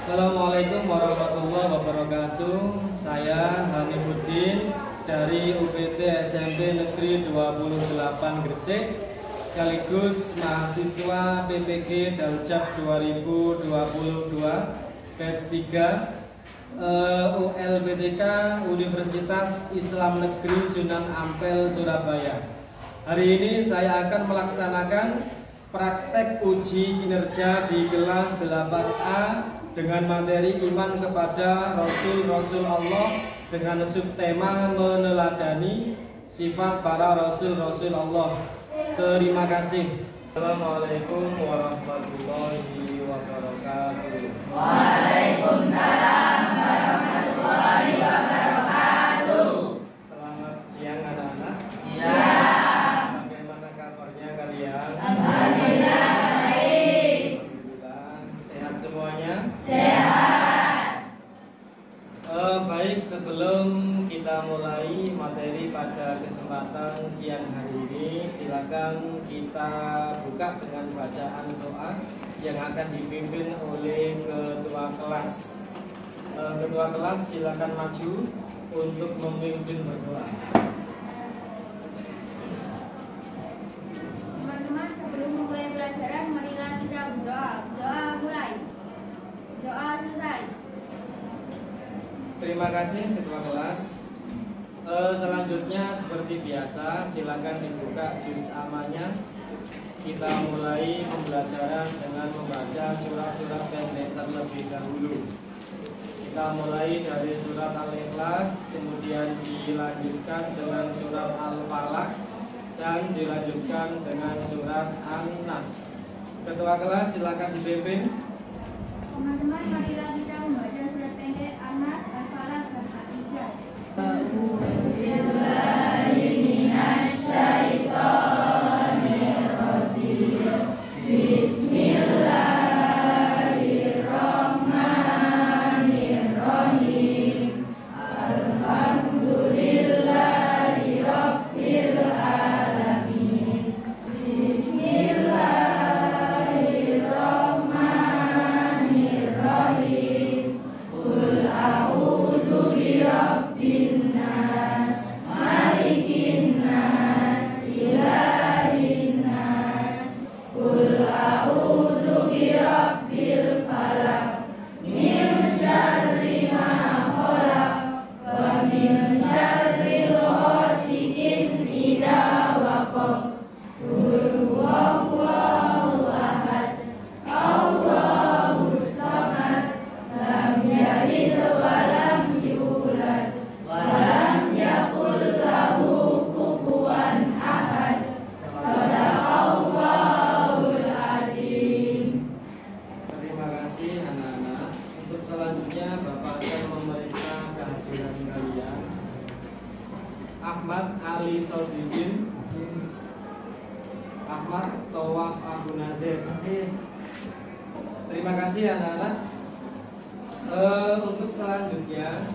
Assalamualaikum warahmatullahi wabarakatuh. Saya Hanifuddin dari UPT SMP Negeri 28 Gresik, sekaligus mahasiswa PPG Daljab 2022 batch 3 ULBTK Universitas Islam Negeri Sunan Ampel, Surabaya. Hari ini saya akan melaksanakan praktek uji kinerja di kelas 8A dengan materi iman kepada Rasul-Rasul Allah dengan subtema meneladani sifat para Rasul-Rasul Allah. Terima kasih. Assalamualaikum warahmatullahi wabarakatuh. Waalaikumsalam warahmatullahi wabarakatuh. Selamat siang anak-anak. Ya. Bagaimana kabarnya kalian? Alhamdulillah baik. Alhamdulillah. Sehat semuanya? Sehat. Baik, sebelum kita mulai materi pada kesempatan siang hari ini, silakan kita buka dengan bacaan doa yang akan dipimpin oleh ketua kelas. Ketua kelas silakan maju untuk memimpin berdoa. Teman-teman, sebelum memulai pelajaran, marilah kita berdoa. Doa mulai. Doa selesai. Terima kasih ketua kelas. Selanjutnya seperti biasa, silakan dibuka juz amanya. Kita mulai pembelajaran dengan membaca surat-surat pendek terlebih dahulu. Kita mulai dari surat Al-Ikhlas, kemudian dilanjutkan dengan surat Al-Falaq, dan dilanjutkan dengan surat An-Nas. Ketua kelas silakan dipimpin. Teman-teman, marilah kita membaca surat pendek An-Nas, Al-Falaq, dan Al-Ikhlas. Bismillahirrahmanirrahim. Alhamdulillahirabbil alamin. Bismillahirrahmanirrahim. Qul a'udzu birabbin nas, malikin nas, ilahin nas. Qul a'udzu birabbil falaq, min syarri ma khalaq, wa min syarril ghasikin idza waqab. Qul huwallahu ahad, Allahus samad, lam yalid wa lam yulad, wa lam yakul lahu kufuwan ahad. Shadaqallahul adzim. Terima kasih anak-anak. Untuk selanjutnya Bapak akan memeriksa kehadiran kalian. Ahmad Ali Sodikin, Ahmad Tawaf Abu Nazir. Terima kasih anak-anak. Untuk selanjutnya,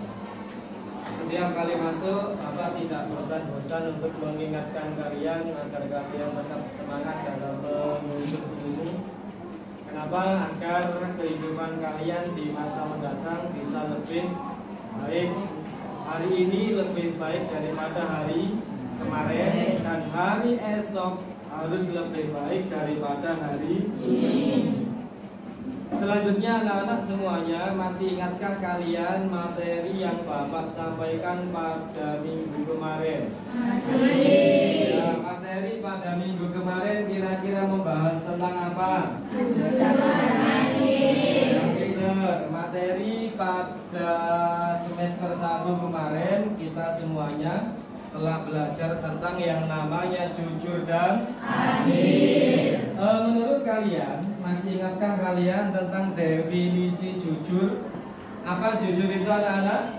setiap kali masuk Bapak tidak bosan-bosan untuk mengingatkan kalian agar kalian tetap semangat dalam menuntut ilmu. Kenapa? Agar kehidupan kalian di masa mendatang bisa lebih baik. Hari ini lebih baik daripada hari kemarin, dan hari esok harus lebih baik daripada hari ini. Selanjutnya anak-anak semuanya, masih ingatkah kalian materi yang Bapak sampaikan pada minggu kemarin? Masih. Ya, materi pada minggu kemarin kira-kira membahas tentang apa? Benar, materi pada semester 1 kemarin kita semuanya telah belajar tentang yang namanya jujur dan adil. Menurut kalian, masih ingatkah kalian tentang definisi jujur? Apa jujur itu anak-anak?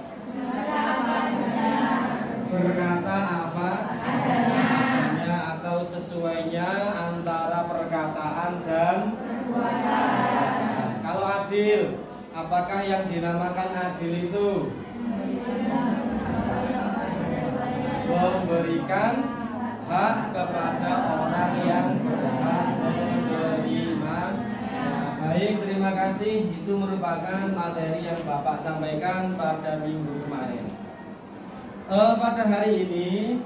Berkata apa adanya atau sesuainya antara perkataan dan perbuatan. Kalau adil, apakah yang dinamakan adil itu? Memberikan hak kepada orang yang berhak menerima. Baik, terima kasih. Itu merupakan materi yang Bapak sampaikan pada minggu kemarin. Pada hari ini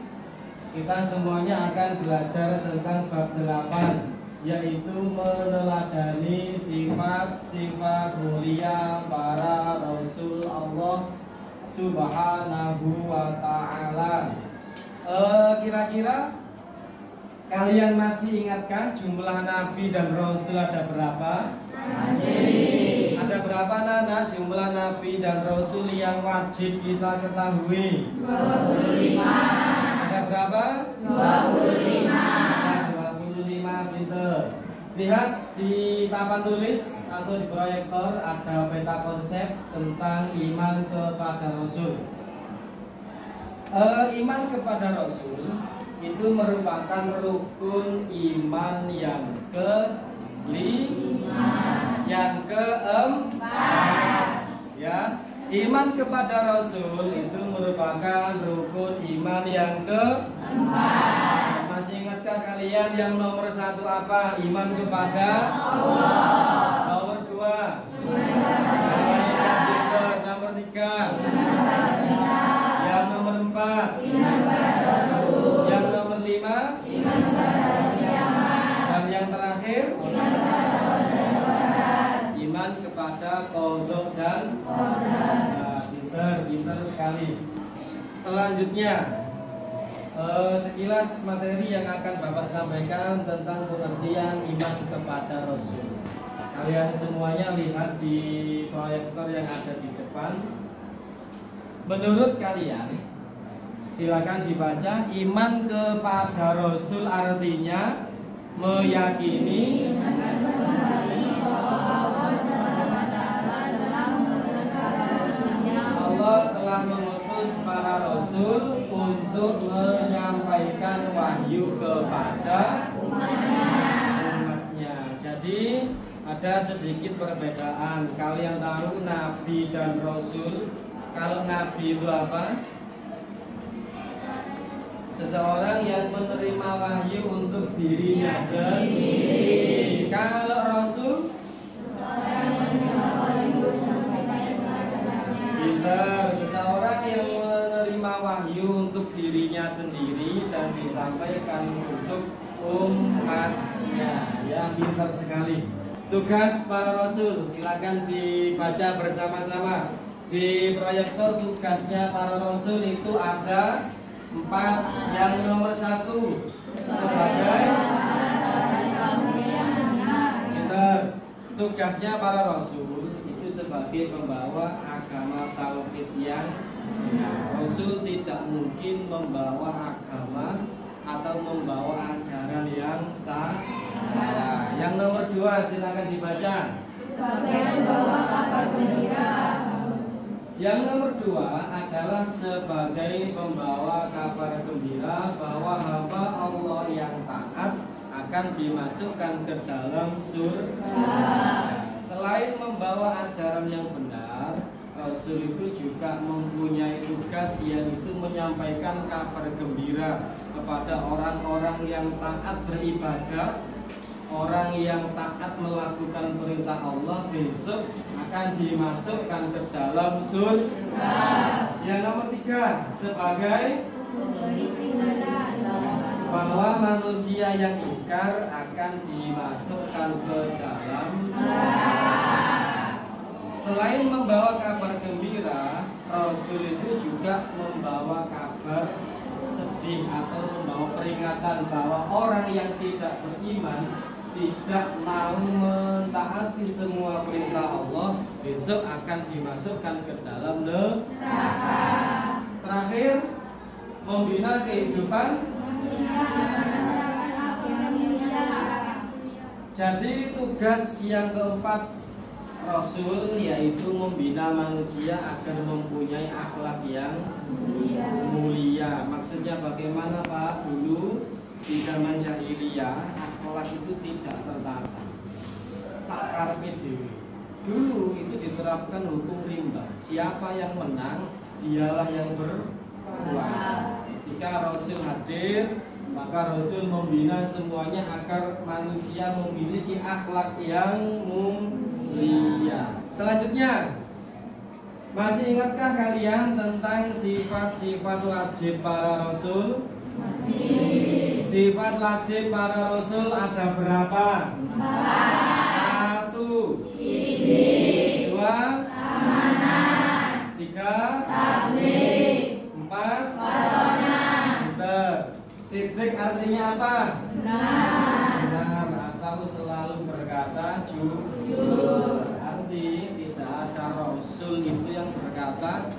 kita semuanya akan belajar tentang bab 8, yaitu meneladani sifat-sifat mulia para Rasul Allah Subhanahu wa ta'ala. Kira-kira kalian masih ingatkah jumlah Nabi dan Rasul ada berapa? Masih. Ada berapa Nana jumlah Nabi dan Rasul yang wajib kita ketahui? 25. Ada berapa? 25. Ada 25, pinter. Lihat di papan tulis atau di proyektor ada peta konsep tentang iman kepada Rasul. Iman kepada Rasul itu merupakan rukun iman yang yang keempat. Ya, iman kepada Rasul itu merupakan rukun iman yang keempat. Masih ingatkah kalian yang nomor 1 apa? Iman kepada Allah. Nomor 2 nomor 3 yang nomor 4 yang nomor 5 dan yang terakhir iman kepada qadha dan qadar. Pintar sekali. Selanjutnya sekilas materi yang akan Bapak sampaikan tentang pengertian iman kepada Rasul. Kalian semuanya lihat di proyektor yang ada di depan. Menurut kalian, silakan dibaca, iman kepada Rasul artinya meyakini Allah telah mengutus para Rasul untuk menyampaikan wahyu kepada umatnya. Jadi ada sedikit perbedaan. Kalian tahu Nabi dan Rasul. Kalau Nabi itu apa? Seseorang yang menerima wahyu untuk dirinya sendiri. Kalau Rasul, seseorang yang menerima wahyu untuk dirinya sendiri dan disampaikan untuk umatnya. Ya, pintar sekali. Tugas para Rasul, silakan dibaca bersama-sama. Di proyektor tugasnya para Rasul itu ada 4. Yang nomor 1 sebagai tugasnya para Rasul itu sebagai pembawa agama tauhid yang Rasul tidak mungkin membawa agama atau membawa ajaran yang salah. Yang nomor 2 silakan dibaca. Sebagai pembawa kabar gembira. Yang nomor 2 adalah sebagai pembawa kabar gembira bahwa hamba Allah yang taat akan dimasukkan ke dalam surga. Selain membawa ajaran yang benar, Rasul itu juga mempunyai tugas yaitu menyampaikan kabar gembira kepada orang-orang yang taat beribadah. Orang yang taat melakukan perintah Allah besok akan dimasukkan ke dalam surga. Yang nomor 3 sebagai bahwa manusia yang ingkar akan dimasukkan ke dalam neraka. Selain membawa kabar gembira, Rasul itu juga membawa kabar sedih atau membawa peringatan bahwa orang yang tidak beriman, tidak mau mentaati semua perintah Allah, besok akan dimasukkan ke dalam neraka. Terakhir, membina kehidupan. Jadi tugas yang keempat Rasul yaitu membina manusia agar mempunyai akhlak yang mulia. Maksudnya bagaimana Pak? Dulu di zaman jahiliyah akhlak itu tidak tertata. Sakarpe dewe. Dulu itu diterapkan hukum rimba. Siapa yang menang, dialah yang berkuasa. Ketika Rasul hadir, Maka Rasul membina semuanya agar manusia memiliki akhlak yang mulia. Selanjutnya, masih ingatkah kalian tentang sifat-sifat wajib para Rasul? Sifat wajib para Rasul ada berapa? 1, 2, 3, 4, Siddiq artinya apa? Benar atau selalu berkata jujur. Arti tidak ada Rasul itu yang berkata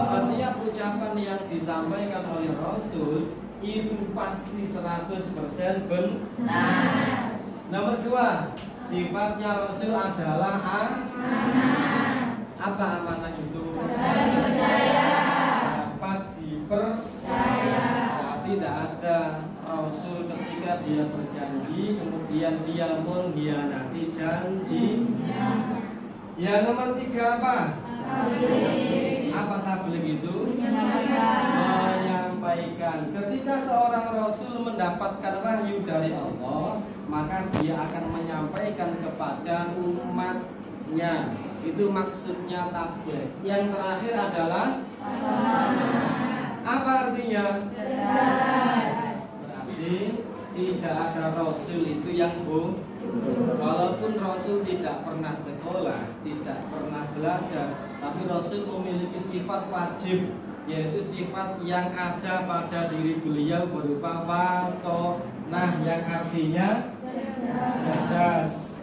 setiap ucapan yang disampaikan oleh Rasul itu pasti 100% benar. Nomor 2, sifatnya Rasul adalah apa amanah itu? Dapat dipercaya. Tidak ada Rasul ketika dia berjanji kemudian dia mengkhianati janjinya. Ya, nomor 3 apa? Apa tabligh itu? Menyampaikan. Ketika seorang Rasul mendapatkan wahyu dari Allah, maka dia akan menyampaikan kepada umatnya. Itu maksudnya tabligh. Yang terakhir adalah apa artinya? Berarti tidak ada Rasul itu yang bohong. Walaupun Rasul tidak pernah sekolah, tidak pernah belajar, tapi Rasul memiliki sifat wajib, yaitu sifat yang ada pada diri beliau berupa watonah, yang artinya cerdas.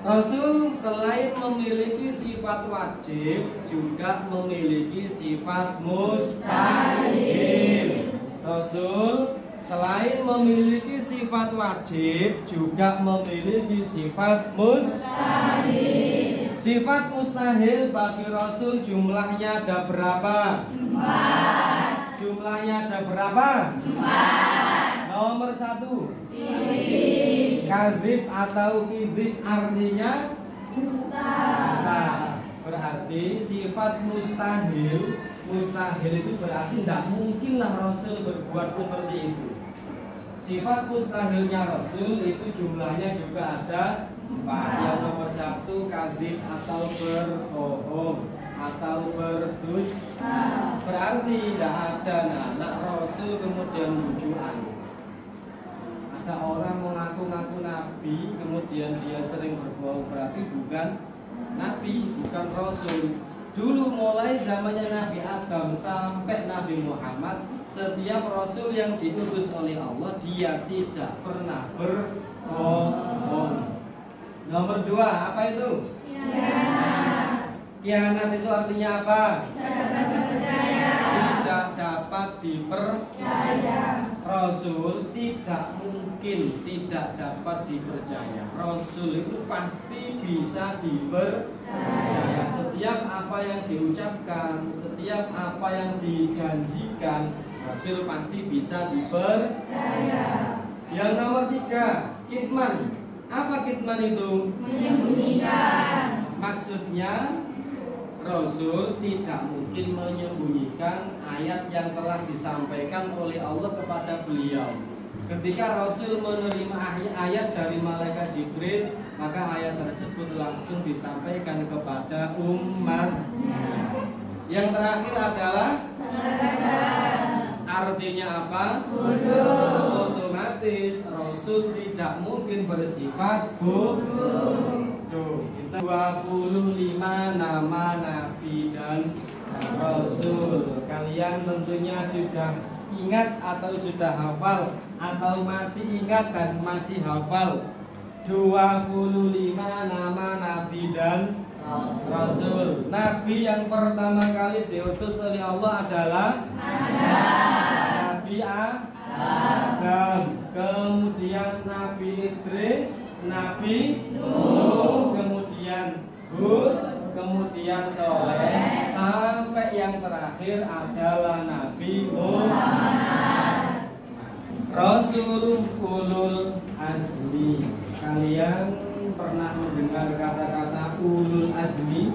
Rasul selain memiliki sifat wajib juga memiliki sifat mustahil. Rasul selain memiliki sifat wajib juga memiliki sifat mustahil. Sifat mustahil bagi Rasul jumlahnya ada berapa? 4. Jumlahnya ada berapa? 4. Nomor 1, kadzib atau kidzib artinya mustahil. Berarti sifat mustahil itu berarti tidak mungkinlah Rasul berbuat seperti itu. Sifat mustahilnya Rasul itu jumlahnya juga ada 4. Yang nomor 1, kadzib atau berbohong atau berdusta. Berarti tidak ada anak Rasul kemudian bujukan. Ada orang mengaku-ngaku nabi kemudian dia sering berbohong, berarti bukan nabi, bukan Rasul. Dulu mulai zamannya Nabi Adam sampai Nabi Muhammad, setiap Rasul yang diutus oleh Allah dia tidak pernah berbohong. Nomor 2, apa itu? Khianat itu artinya apa? Tidak dapat dipercaya. Rasul tidak mungkin tidak dapat dipercaya. Rasul itu pasti bisa dipercaya. Setiap apa yang diucapkan, setiap apa yang dijanjikan, Rasul pasti bisa dipercaya. Yang nomor 3, kitman. Apa kitman itu? Menyembunyikan. Maksudnya Rasul tidak mungkin menyembunyikan ayat yang telah disampaikan oleh Allah kepada beliau. Ketika Rasul menerima ayat dari malaikat Jibril, maka ayat tersebut langsung disampaikan kepada umatnya. Yang terakhir adalah artinya apa? Otomatis Rasul tidak mungkin bersifat bodoh. Kita 25 nama Nabi dan Rasul. Kalian tentunya sudah ingat atau sudah hafal, atau masih ingat dan masih hafal 25 nama Nabi dan Rasul. Nabi yang pertama kali diutus oleh Allah adalah Nabi Adam, kemudian Nabi Idris, Nabi Nuh, kemudian Hud, kemudian Soleh, sampai yang terakhir adalah Nabi Muhammad. Rasul ulul azmi. Kalian pernah mendengar kata-kata ulul azmi?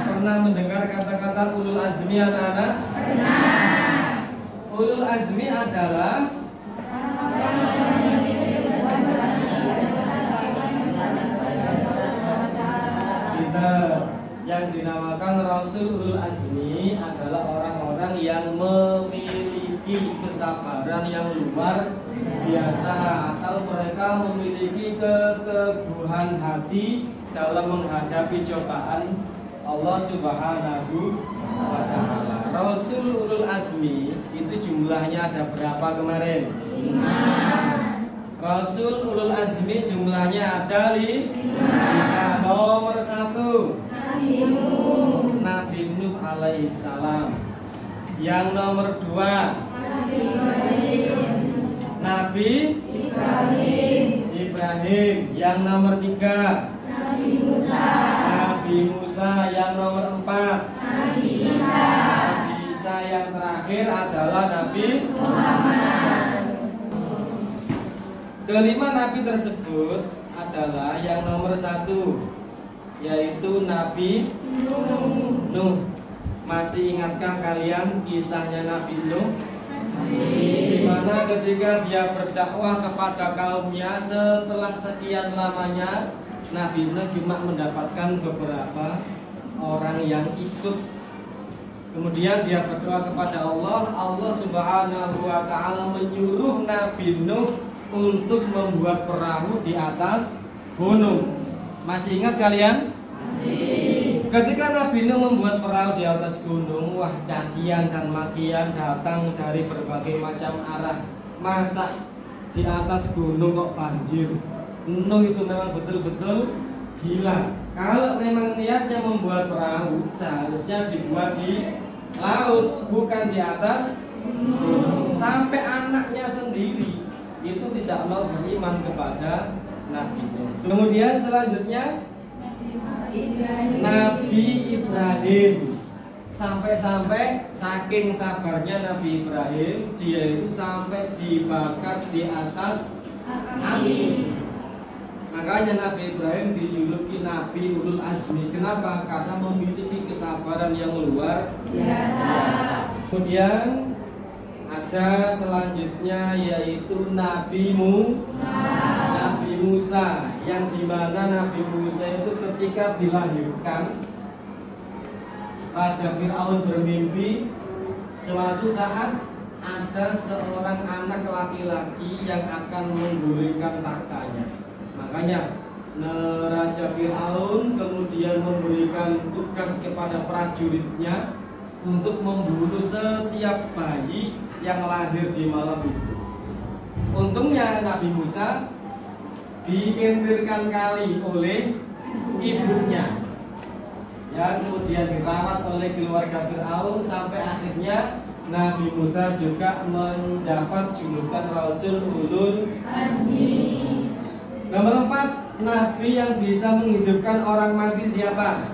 Pernah mendengar kata-kata ulul azmi anak-anak? Pernah. Ulul azmi adalah yang dinamakan Rasul ulul azmi adalah orang-orang yang memiliki kesabaran yang luar biasa, atau mereka memiliki keteguhan hati dalam menghadapi cobaan Allah Subhanahu wa ta'ala. Rasul ulul azmi itu jumlahnya ada berapa kemarin? 5. Rasul ulul azmi jumlahnya ada 5. Nomor 1 Nabi Nuh alaihissalam. Yang nomor 2 Nabi Ibrahim. Yang nomor 3 Nabi Musa. Yang nomor 4 Nabi Isa. Yang terakhir adalah Nabi Muhammad. Kelima nabi tersebut adalah yang nomor 1, yaitu Nabi Nuh. Masih ingatkah kalian kisahnya Nabi Nuh? Di mana ketika dia berdakwah kepada kaumnya, setelah sekian lamanya Nabi Nuh cuma mendapatkan beberapa orang yang ikut. Kemudian dia berdoa kepada Allah. Allah Subhanahu wa ta'ala menyuruh Nabi Nuh untuk membuat perahu di atas gunung. Masih ingat kalian? Ketika Nabi Nuh membuat perahu di atas gunung, wah, cacian dan makian datang dari berbagai macam arah. Masa di atas gunung kok banjir? Nuh itu memang betul-betul gila. Kalau memang niatnya membuat perahu, seharusnya dibuat di laut, bukan di atas gunung. Sampai anaknya sendiri itu tidak mau beriman kepada Nabi Nuh. Kemudian selanjutnya Nabi Ibrahim. Sampai-sampai saking sabarnya Nabi Ibrahim, dia itu sampai dibakar di atas api. Makanya Nabi Ibrahim dijuluki Nabi ulul azmi. Kenapa? Karena memiliki kesabaran yang luar biasa. Kemudian ada selanjutnya yaitu Nabi Musa, yang dimana Nabi Musa itu ketika dilahirkan, Raja Fir'aun bermimpi suatu saat ada seorang anak laki-laki yang akan menggulingkan tahtanya. Makanya Raja Fir'aun kemudian memberikan tugas kepada prajuritnya untuk membunuh setiap bayi yang lahir di malam itu. Untungnya Nabi Musa diintirkan kali oleh ibunya, ya, kemudian dirawat oleh keluarga Fir'aun sampai akhirnya Nabi Musa juga mendapat julukan Rasul ulul azmi. Nomor 4, Nabi yang bisa menghidupkan orang mati siapa?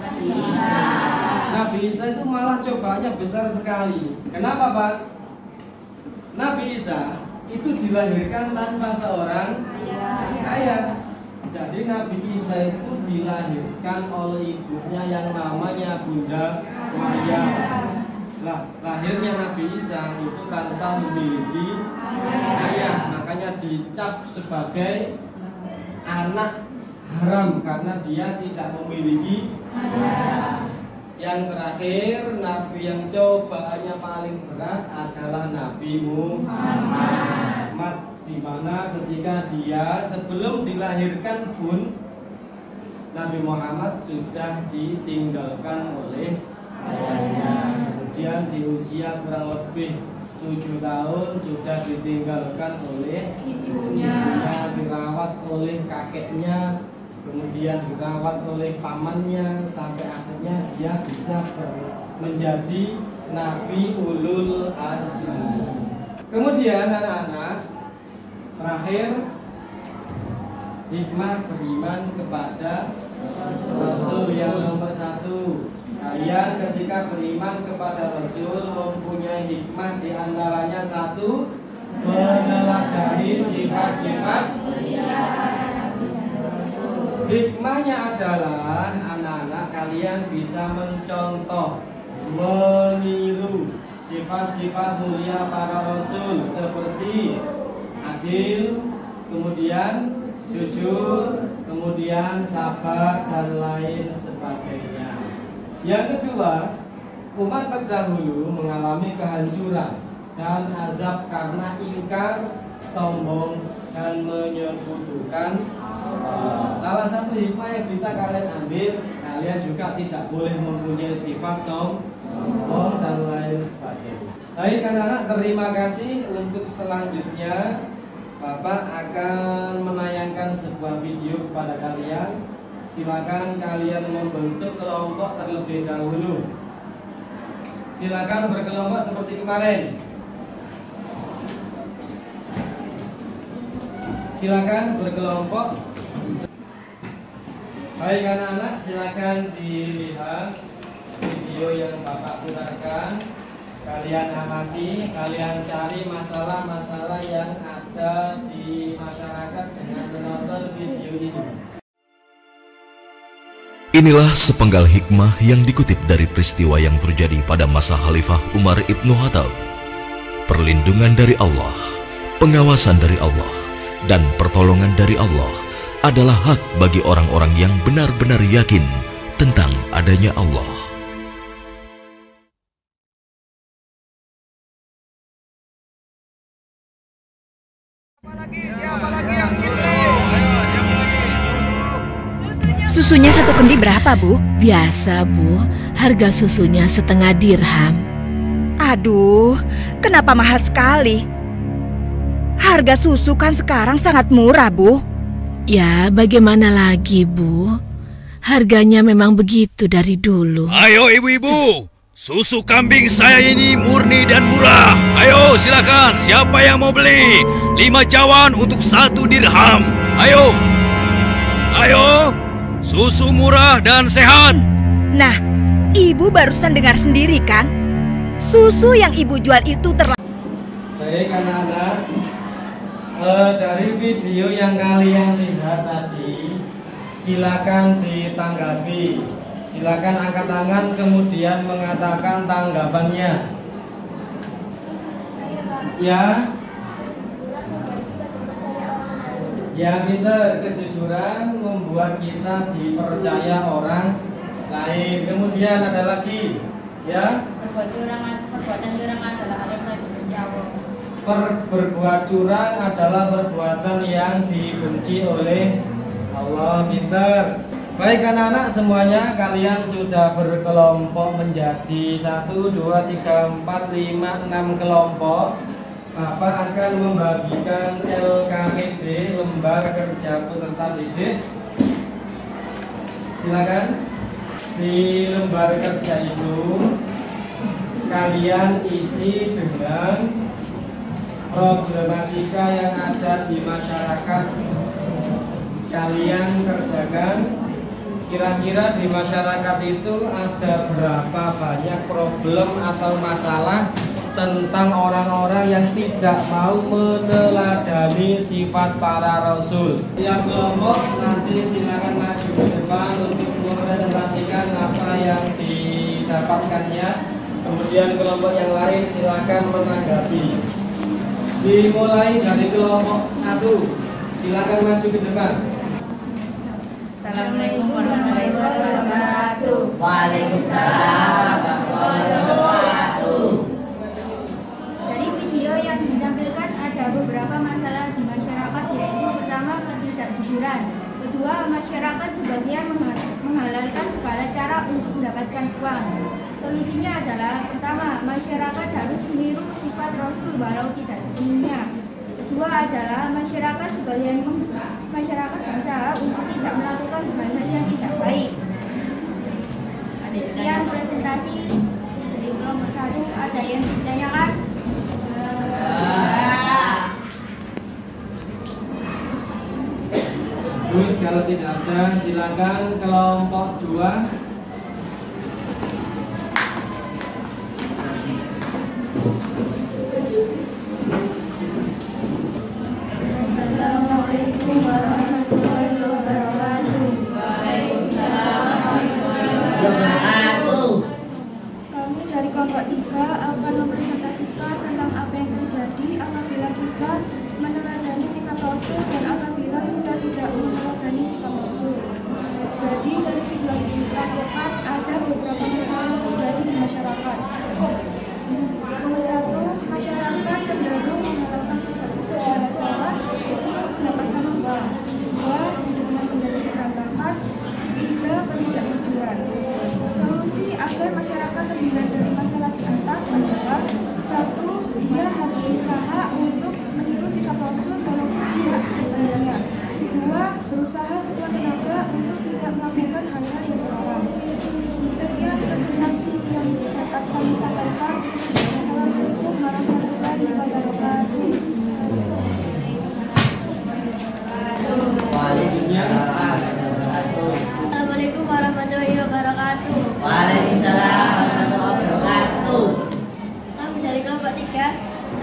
Nabi Isa itu malah cobaannya besar sekali. Kenapa, Pak? Nabi Isa itu dilahirkan tanpa seorang ayah. Jadi Nabi Isa itu dilahirkan oleh ibunya yang namanya Bunda Maryam. Lah, lahirnya Nabi Isa itu tanpa memiliki ayah, makanya dicap sebagai anak haram karena dia tidak memiliki ayah. Yang terakhir, Nabi yang cobaannya paling berat adalah Nabi Muhammad, di mana ketika dia sebelum dilahirkan pun Nabi Muhammad sudah ditinggalkan oleh ayahnya. Kemudian di usia kurang lebih 7 tahun sudah ditinggalkan oleh ibunya, dirawat oleh kakeknya, kemudian dirawat oleh pamannya, sampai akhirnya dia bisa menjadi Nabi ulul azmi. Kemudian anak-anak, terakhir, hikmah beriman kepada Rasul yang nomor 1. Kalian ketika beriman kepada Rasul mempunyai hikmah, diantaranya 1, meneladani sifat-sifat mulia. Hikmahnya adalah anak-anak kalian bisa mencontoh, meniru sifat-sifat mulia para rasul seperti adil, kemudian jujur, kemudian sabar dan lain sebagainya. Yang kedua, umat terdahulu mengalami kehancuran dan azab karena ingkar, sombong, dan menyekutukan Allah. Salah satu hikmah yang bisa kalian ambil, kalian juga tidak boleh mempunyai sifat sombong dan lain sebagainya. Baik anak-anak, terima kasih. Untuk selanjutnya Bapak akan menayangkan sebuah video kepada kalian. Silakan kalian membentuk kelompok terlebih dahulu. Silakan berkelompok seperti kemarin. Silakan berkelompok. Baik anak-anak, silakan dilihat video yang Bapak putarkan. Kalian amati, kalian cari masalah-masalah yang ada di masyarakat dengan menonton video ini. Inilah sepenggal hikmah yang dikutip dari peristiwa yang terjadi pada masa Khalifah Umar Ibnu Khattab. Perlindungan dari Allah, pengawasan dari Allah, dan pertolongan dari Allah adalah hak bagi orang-orang yang benar-benar yakin tentang adanya Allah. Siapa lagi yang susu? Susunya satu kendi berapa, Bu? Biasa, Bu. Harga susunya setengah dirham. Aduh, kenapa mahal sekali? Harga susu kan sekarang sangat murah, Bu. Ya, bagaimana lagi, Bu? Harganya memang begitu dari dulu. Ayo ibu-ibu, susu kambing saya ini murni dan murah. Ayo silakan, siapa yang mau beli? 5 cawan untuk 1 dirham. Ayo, ayo, susu murah dan sehat. Nah, Ibu barusan dengar sendiri kan? Susu yang Ibu jual itu Baik anak-anak, dari video yang kalian lihat tadi, silakan ditanggapi. Silakan angkat tangan kemudian mengatakan tanggapannya. Ya. Ya, pintar, kejujuran membuat kita dipercaya orang lain. Kemudian ada lagi, ya. Perbuatan curang adalah hal yang dibenci Allah. Berbuat curang adalah perbuatan yang dibenci oleh Allah. Pintar. Baik anak-anak semuanya, kalian sudah berkelompok menjadi 1, 2, 3, 4, 5, 6 kelompok. Bapak akan membagikan LKPD, lembar kerja peserta didik. Silakan. Di lembar kerja itu kalian isi dengan problematika yang ada di masyarakat. Kalian kerjakan. Kira-kira di masyarakat itu ada berapa banyak problem atau masalah tentang orang-orang yang tidak mau meneladani sifat para rasul. Tiap kelompok nanti silakan maju ke depan untuk mempresentasikan apa yang didapatkannya. Kemudian kelompok yang lain silakan menanggapi. Dimulai dari kelompok 1. Silakan maju ke depan. Assalamualaikum warahmatullahi wabarakatuh. Waalaikumsalam warahmatullahi wabarakatuh. Dari video yang ditampilkan ada beberapa masalah di masyarakat, yaitu pertama ketidakjujuran, kedua masyarakat sebagian menghalalkan segala cara untuk mendapatkan uang. Solusinya adalah pertama, masyarakat harus meniru sifat Rasul walau tidak sepenuhnya. Kedua adalah masyarakat berusaha untuk tidak melakukan hal yang tidak baik. Yang presentasi dari kelompok 1, ada yang ditanyakan? Terus kalau tidak ada, silakan kelompok 2. Assalamualaikum warahmatullahi wabarakatuh. Waalaikumsalam warahmatullahi wabarakatuh. Kami dari kelompok 3 akan mempresentasikan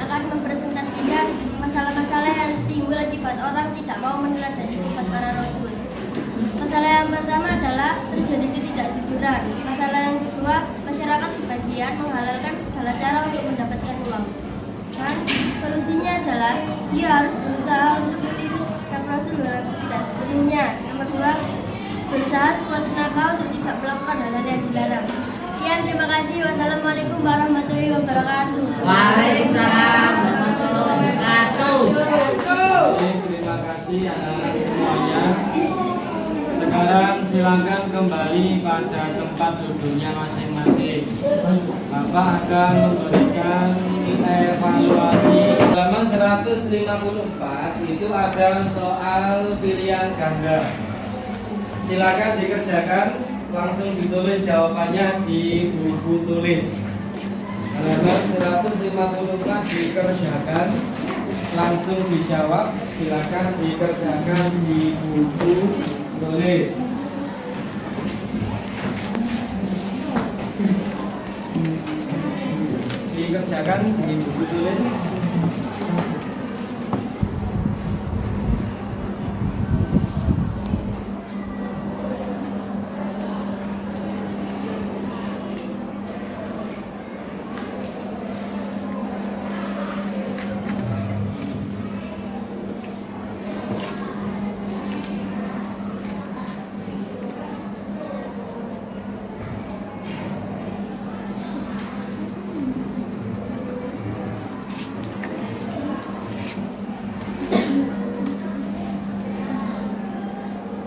akan mempresentasikan masalah-masalah yang timbul akibat orang tidak mau meneladani sifat para rasul. Masalah yang pertama adalah terjadi ketidakjujuran. Masalah yang kedua, masyarakat sebagian menghalalkan segala cara untuk mendapatkan uang. Dan solusinya adalah dia harus berusaha untuk meniru sikap Rasul walaupun tidak sepenuhnya. Nomor dua, berusaha sekuat tenaga untuk tidak melakukan hal-hal yang dilarang. Sekian, terima kasih. Wassalamualaikum warahmatullahi wabarakatuh. Waalaikumsalam warahmatullahi wabarakatuh. Terima kasih anak-anak semuanya. Sekarang silakan kembali pada tempat duduknya masing-masing. Bapak akan memberikan evaluasi. Halaman 154 itu ada soal pilihan ganda. Silakan dikerjakan, langsung ditulis jawabannya di buku tulis. Halaman 154 dikerjakan, langsung dijawab. Silakan dikerjakan di buku tulis. Dikerjakan di buku tulis.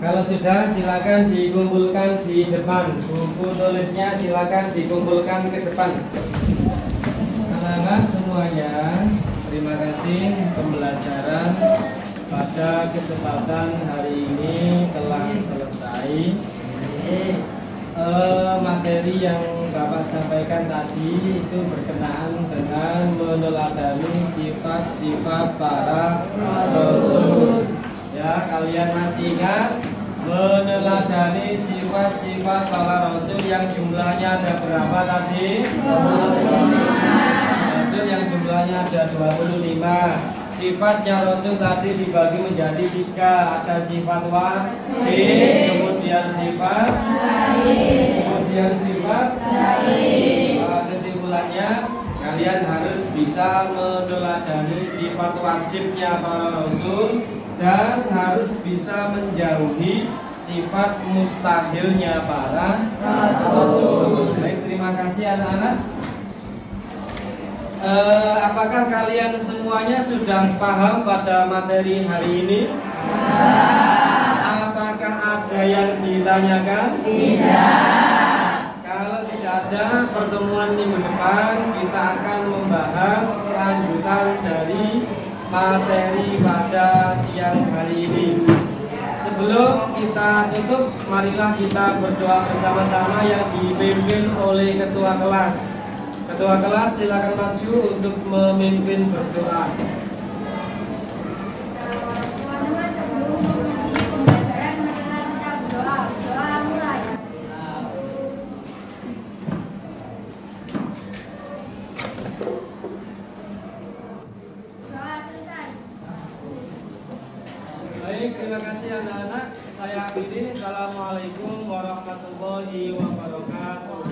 Kalau sudah, silakan dikumpulkan di depan. Buku tulisnya silakan dikumpulkan ke depan. Anak-anak semuanya, terima kasih pembelajaran pada kesempatan hari ini telah selesai. Materi yang Bapak sampaikan tadi itu berkenaan dengan meneladani sifat-sifat para rasul. Ya, kalian masih ingat meneladani sifat-sifat para rasul yang jumlahnya ada berapa tadi? 25. Rasul yang jumlahnya ada 25. Sifatnya rasul tadi dibagi menjadi 3. Ada sifat wajib, kemudian sifat kemudian sifat kesimpulannya, kalian harus bisa meneladani sifat wajibnya para rasul dan harus bisa menjauhi sifat mustahilnya para rasul. Baik, terima kasih anak-anak. Apakah kalian semuanya sudah paham pada materi hari ini? Apakah ada yang ditanyakan? Tidak. Kalau tidak ada, pertemuan minggu depan kita akan membahas lanjutan dari materi pada siang hari ini. Sebelum kita tutup, marilah kita berdoa bersama-sama yang dipimpin oleh ketua kelas. Ketua kelas silakan maju untuk memimpin berdoa. Teman-teman, sebelum mengakhiri pembelajaran, marilah kita berdoa. Doa mulai. Doa selesai. Baik, terima kasih anak-anak. Saya akhiri. Assalamualaikum warahmatullahi wabarakatuh.